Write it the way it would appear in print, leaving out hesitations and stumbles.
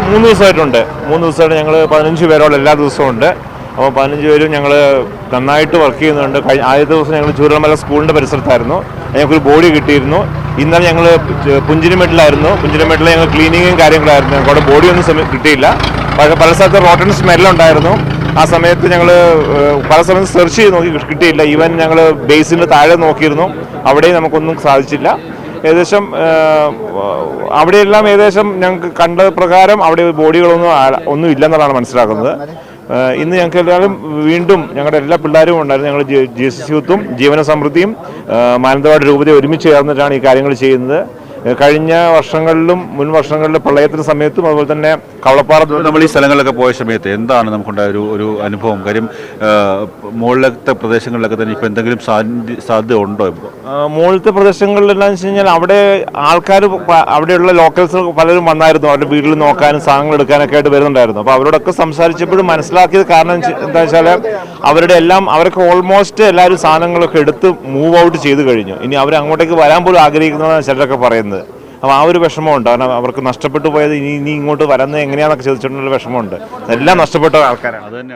3 ദിവസമായിട്ടുണ്ട്. 3 ദിവസമായിട്ട് ഞങ്ങൾ 15 പേരോളം എല്ലാ ദിവസവും ഉണ്ട്. അപ്പോൾ 15 പേരും ഞങ്ങൾ നന്നായിട്ട് വർക്ക് ചെയ്യുന്നുണ്ട്. ആദ്യത്തെ ദിവസം ഞങ്ങൾ ചൂരൽമല സ്കൂളിൻ്റെ പരിസരത്തായിരുന്നു. ഞങ്ങൾക്കൊരു ബോഡി കിട്ടിയിരുന്നു. ഇന്നലെ ഞങ്ങൾ പുഞ്ചിരിമേട്ടിലായിരുന്നു. പുഞ്ചിരിമേട്ടിൽ ഞങ്ങൾ ക്ലീനിങ്ങും കാര്യങ്ങളായിരുന്നു. ഞങ്ങൾക്ക് അവിടെ ബോഡിയൊന്നും കിട്ടിയില്ല. പല സ്ഥലത്ത് റോട്ടൺ സ്മെല്ലുണ്ടായിരുന്നു. ആ സമയത്ത് ഞങ്ങൾ പല സമയത്ത് സെർച്ച് ചെയ്ത് നോക്കി, കിട്ടിയില്ല. ഈവൻ ഞങ്ങൾ ബേസിൻ്റെ താഴെ നോക്കിയിരുന്നു, അവിടെയും നമുക്കൊന്നും സാധിച്ചില്ല. ഏകദേശം അവിടെയെല്ലാം ഏകദേശം ഞങ്ങൾക്ക് കണ്ട പ്രകാരം അവിടെ ബോഡികളൊന്നും ഇല്ലെന്നുള്ളതാണ് മനസ്സിലാക്കുന്നത്. ഇന്ന് ഞങ്ങൾക്ക് എല്ലാവരും വീണ്ടും ഞങ്ങളുടെ എല്ലാ പിള്ളേരും ഉണ്ടായിരുന്നു. ഞങ്ങൾ ജീസസ് യൂത്തും ജീവന സമൃദ്ധിയും മാനന്തവാടി രൂപതയും ഒരുമിച്ച് ചേർന്നിട്ടാണ് ഈ കാര്യങ്ങൾ ചെയ്യുന്നത്. കഴിഞ്ഞ വർഷങ്ങളിലും മുൻ വർഷങ്ങളിലും പ്രളയത്തിന് സമയത്തും അതുപോലെ തന്നെ കവളപ്പാറ നമ്മൾ ഈ സ്ഥലങ്ങളിലൊക്കെ പോയ സമയത്ത് എന്താണ് നമുക്കുണ്ടായ ഒരു അനുഭവം? കാര്യം മുകളിലത്തെ പ്രദേശങ്ങളിലൊക്കെ തന്നെ ഇപ്പോൾ എന്തെങ്കിലും സാധ്യത ഉണ്ടോ? ഇപ്പോൾ മുകളിലത്തെ പ്രദേശങ്ങളിലെല്ലാം വെച്ച് കഴിഞ്ഞാൽ അവിടെ ആൾക്കാർ, അവിടെയുള്ള ലോക്കൽസ് പലരും വന്നായിരുന്നു. അവരുടെ വീട്ടിൽ നോക്കാനും സാധനങ്ങൾ എടുക്കാനൊക്കെ ആയിട്ട് വരുന്നുണ്ടായിരുന്നു. അപ്പോൾ അവരോടൊക്കെ സംസാരിച്ചപ്പോഴും മനസ്സിലാക്കിയത് കാരണം എന്താ വെച്ചാൽ അവരൊക്കെ ഓൾമോസ്റ്റ് എല്ലാവരും സാധനങ്ങളൊക്കെ എടുത്ത് മൂവ് ഔട്ട് ചെയ്ത് കഴിഞ്ഞു. ഇനി അവർ അങ്ങോട്ടേക്ക് വരാൻ പോലും ആഗ്രഹിക്കുന്നതാണ് ചിലരൊക്കെ പറയുന്നത്. അപ്പോൾ ആ ഒരു വിഷമമുണ്ട്. കാരണം അവർക്ക് നഷ്ടപ്പെട്ടു പോയത് ഇനി ഇങ്ങോട്ട് വരുന്നത് എങ്ങനെയാണെന്നൊക്കെ ചോദിച്ചിട്ടുള്ള വിഷമമുണ്ട്. എല്ലാം നഷ്ടപ്പെട്ട ആൾക്കാരാണ്.